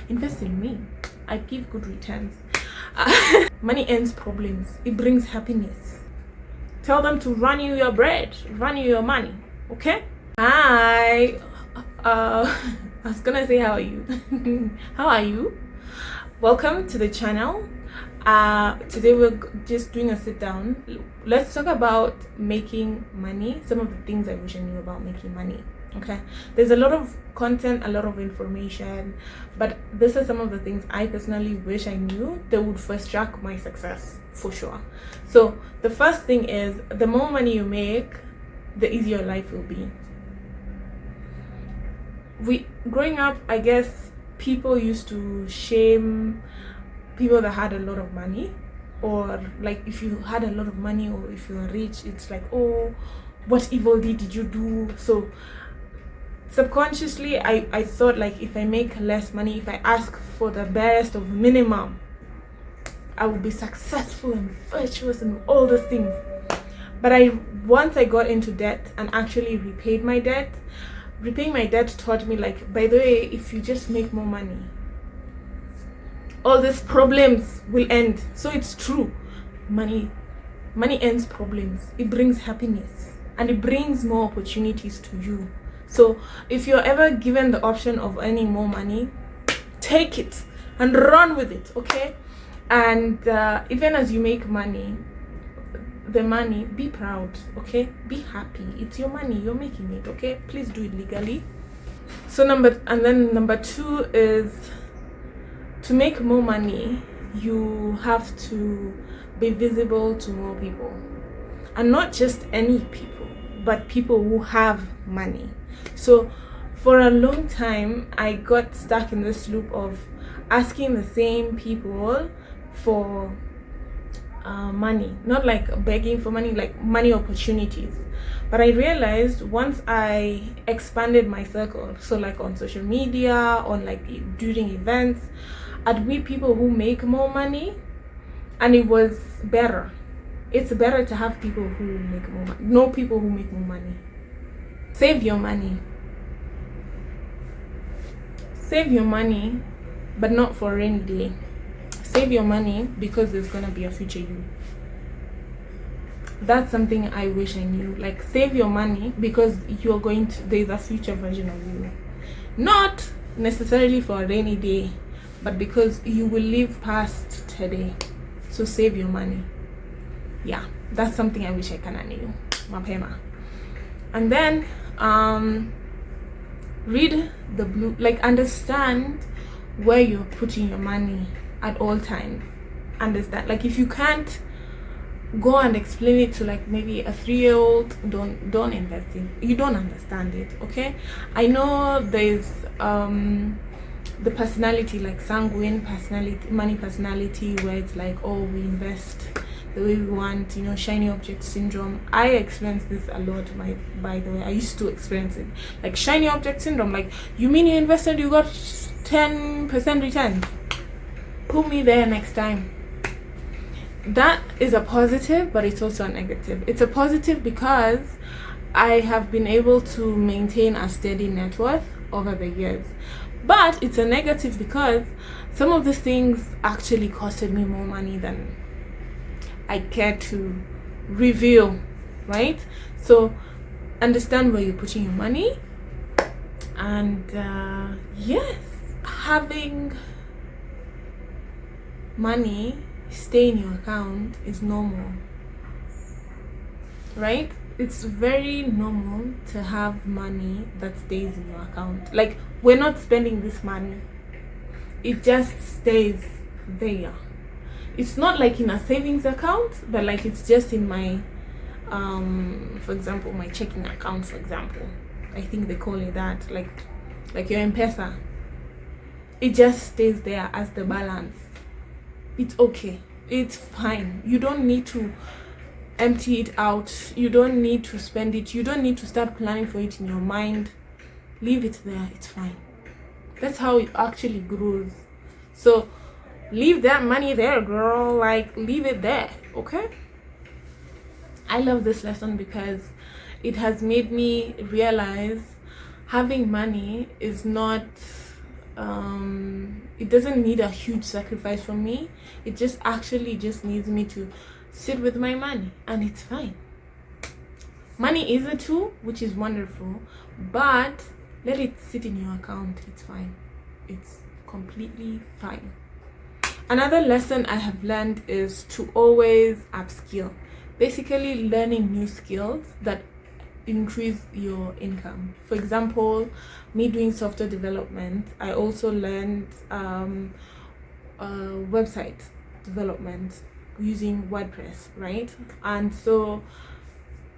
invest in me. I give good returns. Money ends problems. It brings happiness. Tell them to run you your bread, run you your money. Okay? Hi. I was gonna say how are you? How are you? Welcome to the channel. Today we're just doing a sit down. Let's talk about making money. Some of the things I wish I knew about making money. Okay, there's a lot of content, a lot of information, but this is some of the things I personally wish I knew that would fast track my success for sure. So the first thing is, the more money you make, the easier life will be. Growing up, I guess people used to shame people that had a lot of money, or like if you had a lot of money or if you were rich, it's like, oh, what evil deed did you do? So subconsciously I thought, like, if I make less money, if I ask for the barest of minimum, I will be successful and virtuous and all those things. But once I got into debt and actually repaid my debt, repaying my debt taught me, like, by the way, if you just make more money, all these problems will end. So it's true. Money ends problems. It brings happiness and it brings more opportunities to you. So if you're ever given the option of earning more money, take it and run with it, okay? And even as you make money, be proud, okay? Be happy. It's your money, you're making it, okay? Please do it legally. So number two is, to make more money, you have to be visible to more people, and not just any people, but people who have money. So for a long time I got stuck in this loop of asking the same people for money, not like begging for money, like money opportunities. But I realized once I expanded my circle, so like on social media, on like during events, I'd meet people who make more money, and it was better. It's better to have people who make more money, know people who make more money. Save your money. Save your money, but not for a rainy day. Save your money because there's gonna be a future you. That's something I wish I knew. Like, save your money because there's a future version of you. Not necessarily for a rainy day, but because you will live past today. So save your money. Yeah, that's something I wish I kinda knew. Mapema. And then read the understand where you're putting your money at all times. Understand, like, if you can't go and explain it to like maybe a 3-year-old, don't invest in. You don't understand it, okay? I know there's the personality, like sanguine personality, money personality, where it's like, oh, we invest the way we want, shiny object syndrome. I experienced this a lot. By the way, I used to experience it, like shiny object syndrome. Like, you mean you invested, you got 10% return? Put me there next time. That is a positive, but it's also a negative. It's a positive because I have been able to maintain a steady net worth over the years. But it's a negative because some of these things actually costed me more money than I care to reveal, right? So understand where you're putting your money. And yes, having money stay in your account is normal, right? It's very normal to have money that stays in your account. Like, we're not spending this money, it just stays there. It's not like in a savings account, but like it's just in my for example, my checking account, for example. I think they call it that, like your M-Pesa. It just stays there as the balance. It's okay, it's fine. You don't need to empty it out, you don't need to spend it, you don't need to start planning for it in your mind. Leave it there, it's fine. That's how it actually grows. So leave that money there, girl. Like, leave it there, okay? I love this lesson because it has made me realize having money is not It doesn't need a huge sacrifice from me. It just needs me to sit with my money, and it's fine. Money is a tool, which is wonderful, but let it sit in your account. It's fine. It's completely fine. Another lesson I have learned is to always upskill. Basically, learning new skills that increase your income. For example, me doing software development, I also learned website development using WordPress, right? And so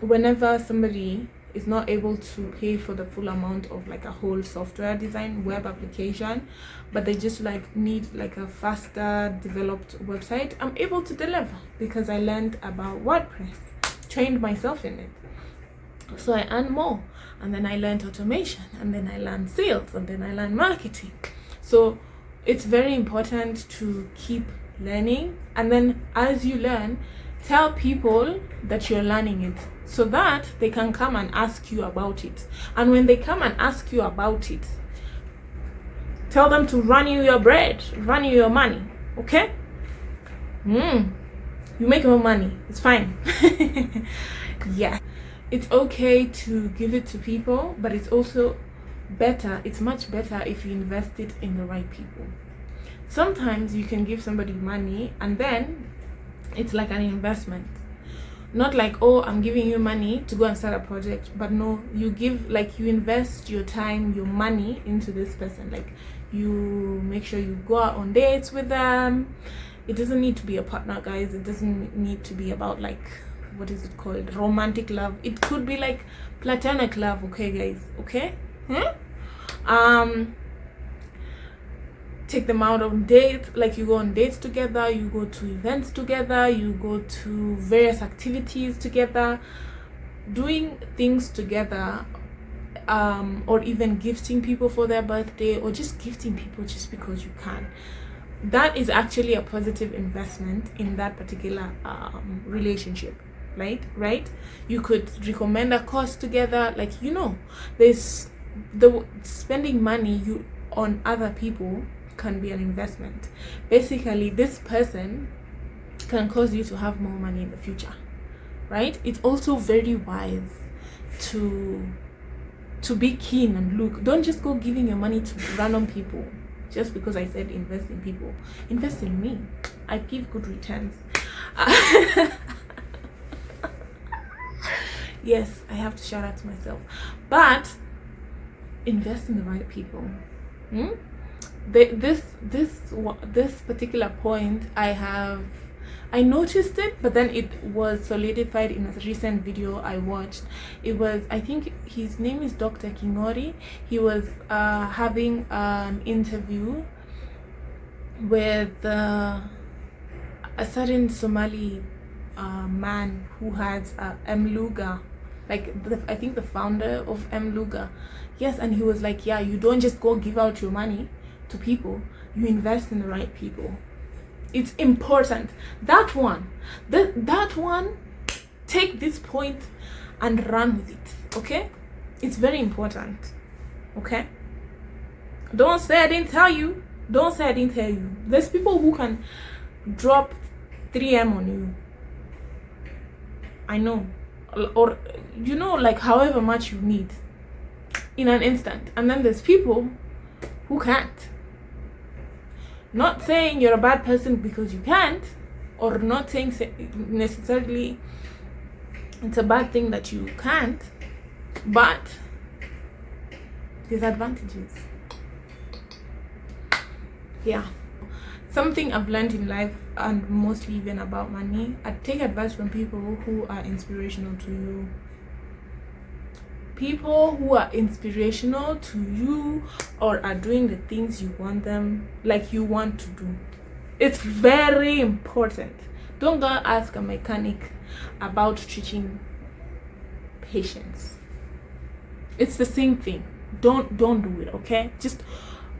whenever somebody is not able to pay for the full amount of like a whole software design web application, but they just like need like a faster developed website, I'm able to deliver because I learned about WordPress, trained myself in it. So I earn more, and then I learned automation, and then I learned sales, and then I learned marketing. So it's very important to keep learning, and then as you learn, tell people that you're learning it so that they can come and ask you about it. And when they come and ask you about it, tell them to run you your bread, run you your money, okay? You make more money, it's fine. Yeah, it's okay to give it to people, but it's also better, it's much better if you invest it in the right people. Sometimes you can give somebody money and then it's like an investment. Not like, oh, I'm giving you money to go and start a project, but no, you give, like, you invest your time, your money into this person. Like, you make sure you go out on dates with them. It doesn't need to be a partner, guys. It doesn't need to be about, like, what is it called, romantic love. It could be like platonic love, okay, guys? Okay? Take them out on dates, like you go on dates together, you go to events together, you go to various activities together, doing things together, or even gifting people for their birthday, or just gifting people just because you can. That is actually a positive investment in that particular relationship, right? You could recommend a course together, like, you know, there's the spending money on other people can be an investment. Basically, this person can cause you to have more money in the future, right? It's also very wise to be keen and look. Don't just go giving your money to random people just because I said invest in people. Invest in me. I give good returns. Yes, I have to shout out to myself, but invest in the right people. This particular point, I noticed it, but then it was solidified in a recent video I watched. It was, I think his name is Dr. Kingori. He was having an interview with a certain Somali man who has Mluga, like I think the founder of Mluga. Yes, and he was like, yeah, you don't just go give out your money to people, you invest in the right people. It's important. That one, take this point and run with it, okay? It's very important, okay? Don't say I didn't tell you. Don't say I didn't tell you. There's people who can drop 3M on you, I know, or you know, like however much you need in an instant. And then there's people who can't. Not saying you're a bad person because you can't, or not saying necessarily it's a bad thing that you can't, but there's advantages. Yeah. Something I've learned in life, and mostly even about money, I take advice from people who are inspirational to you. People who are inspirational to you or are doing the things you want them, like you want to do. It's very important. Don't go ask a mechanic about treating patients. It's the same thing. Don't do it, okay? Just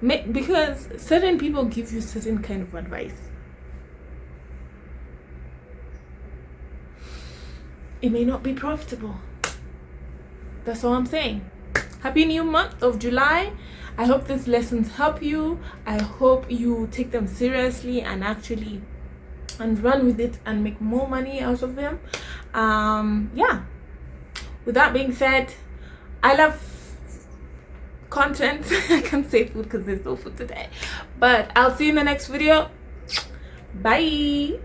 because certain people give you certain kind of advice. It may not be profitable. That's all I'm saying. Happy new month of July. I hope these lessons help you. I hope you take them seriously and actually run with it and make more money out of them. Yeah, with that being said, I love content. I can't say food because there's no food today, but I'll see you in the next video. Bye.